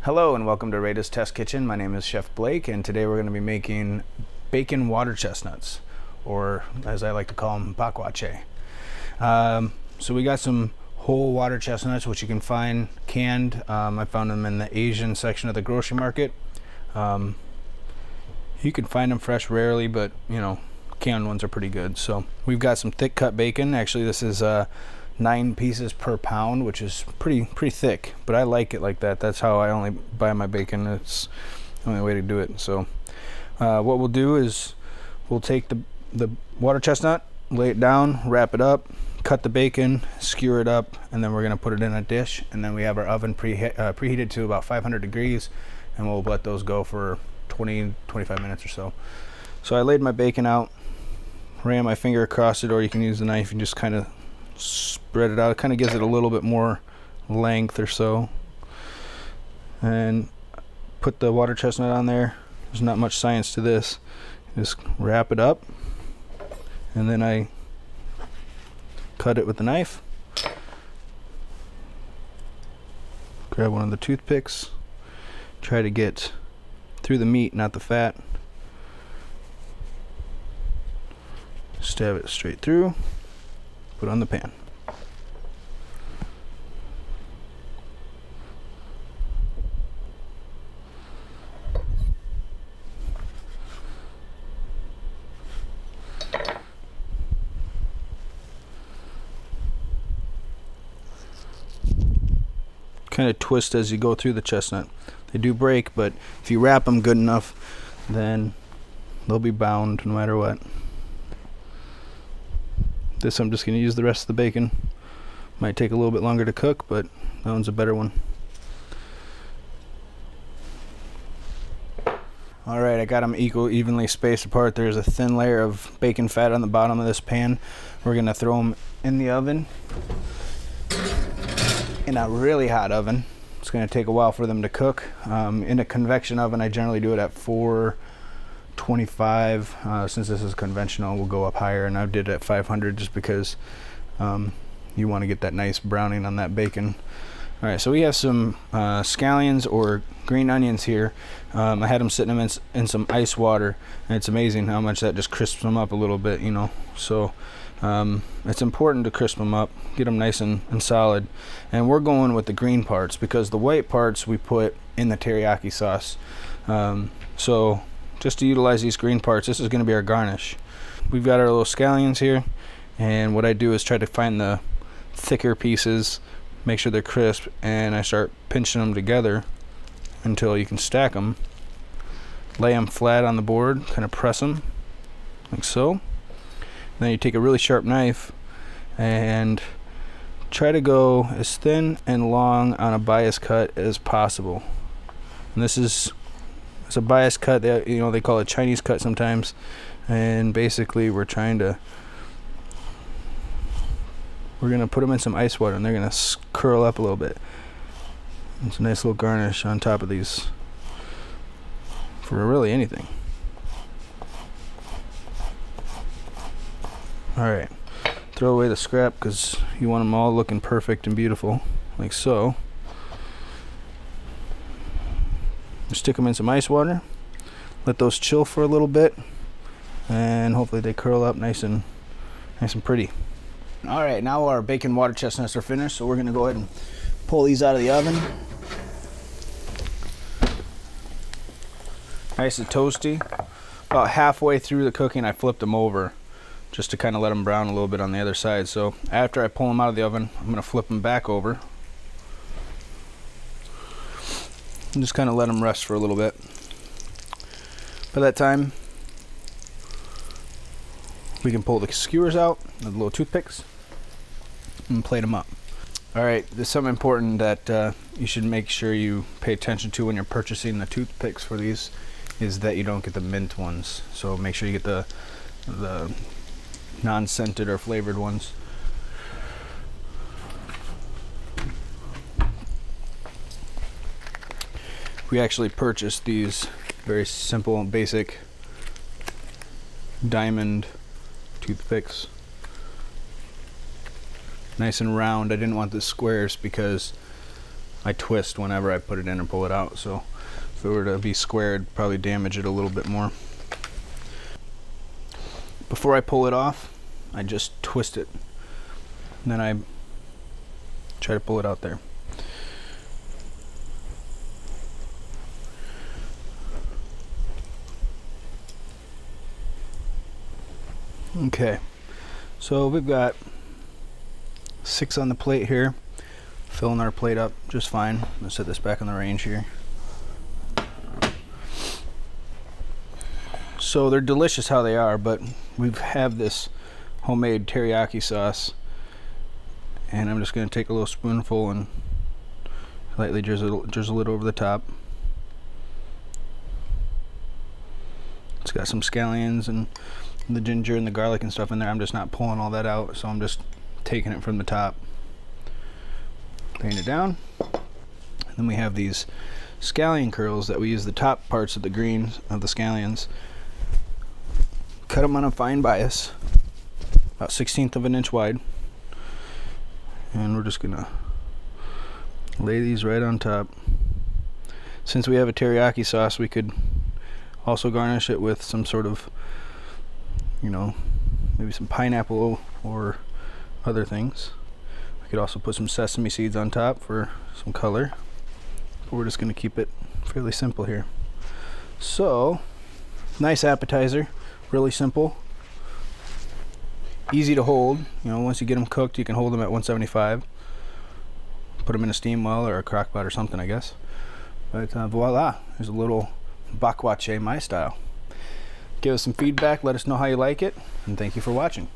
Hello and welcome to Rada's Test Kitchen. My name is Chef Blake, and today we're going to be making bacon water chestnuts, or as I like to call them, bakwache. So we got some whole water chestnuts, which you can find canned. I found them in the Asian section of the grocery market. You can find them fresh rarely, but you know, canned ones are pretty good. So we've got some thick cut bacon. Actually, this is 9 pieces per pound, which is pretty thick, but I like it like that. That's how I only buy my bacon. It's the only way to do it. So what we'll do is we'll take the water chestnut, lay it down, wrap it up, cut the bacon, skewer it up, and then we're going to put it in a dish. And then we have our oven preheated to about 500 degrees, and we'll let those go for 20-25 minutes or so. So I laid my bacon out, ran my finger across it, or you can use the knife and just kind of spread it out. It kind of gives it a little bit more length or so, and put the water chestnut on there. There's not much science to this. Just wrap it up, and then I cut it with the knife. Grab one of the toothpicks, try to get through the meat, not the fat. Stab it straight through, put on the pan. Kind of twist as you go through the chestnut. They do break, but if you wrap them good enough, then they'll be bound no matter what. This I'm just going to use the rest of the bacon. Might take a little bit longer to cook, but that one's a better one. Alright, I got them evenly spaced apart. There's a thin layer of bacon fat on the bottom of this pan. We're going to throw them in the oven, in a really hot oven. It's going to take a while for them to cook. In a convection oven, I generally do it at 425. Since this is conventional, we'll go up higher, and I did it at 500 just because you want to get that nice browning on that bacon. Alright, so we have some scallions or green onions here. I had them sitting in some ice water, and it's amazing how much that just crisps them up a little bit, you know. So it's important to crisp them up, get them nice and solid. And we're going with the green parts because the white parts we put in the teriyaki sauce. So just to utilize these green parts, this is going to be our garnish. We've got our little scallions here, and what I do is try to find the thicker pieces, make sure they're crisp, and I start pinching them together until you can stack them. Lay them flat on the board, kind of press them like so. Then you take a really sharp knife and try to go as thin and long on a bias cut as possible. And this is a bias cut that, you know, they call it Chinese cut sometimes. And basically we're gonna put them in some ice water, and they're gonna curl up a little bit. It's a nice little garnish on top of these for really anything. Alright, throw away the scrap because you want them all looking perfect and beautiful, like so. Stick them in some ice water, let those chill for a little bit, and hopefully they curl up nice and pretty. Alright, now our bacon water chestnuts are finished, so we're going to go ahead and pull these out of the oven. Nice and toasty. About halfway through the cooking, I flipped them over just to kind of let them brown a little bit on the other side. So after I pull them out of the oven, I'm going to flip them back over and just kind of let them rest for a little bit. By that time, we can pull the skewers out, the little toothpicks, and plate them up. Alright, there's something important that you should make sure you pay attention to when you're purchasing the toothpicks for these, is that you don't get the mint ones. So make sure you get the non-scented or flavored ones. We actually purchased these very simple and basic diamond toothpicks. Nice and round. I didn't want the squares because I twist whenever I put it in and pull it out, so if it were to be square, it'd probably damage it a little bit more. Before I pull it off, I just twist it, and then I try to pull it out there. Okay, so we've got 6 on the plate here, filling our plate up just fine. Let's set this back on the range here. So they're delicious how they are, but we have this homemade teriyaki sauce, and I'm just going to take a little spoonful and lightly drizzle it over the top. It's got some scallions and the ginger and the garlic and stuff in there. I'm just not pulling all that out, so I'm just taking it from the top, laying it down. And then we have these scallion curls that we use the top parts of the greens of the scallions. Cut them on a fine bias, about 1/16 of an inch wide, and we're just gonna lay these right on top. Since we have a teriyaki sauce, we could also garnish it with some sort of, you know, maybe some pineapple or other things. We could also put some sesame seeds on top for some color, but we're just gonna keep it fairly simple here. So, nice appetizer. Really simple, easy to hold. You know, once you get them cooked, you can hold them at 175. Put them in a steam well or a crock pot or something, I guess. But voila, there's a little bakwache my style. Give us some feedback, let us know how you like it, and thank you for watching.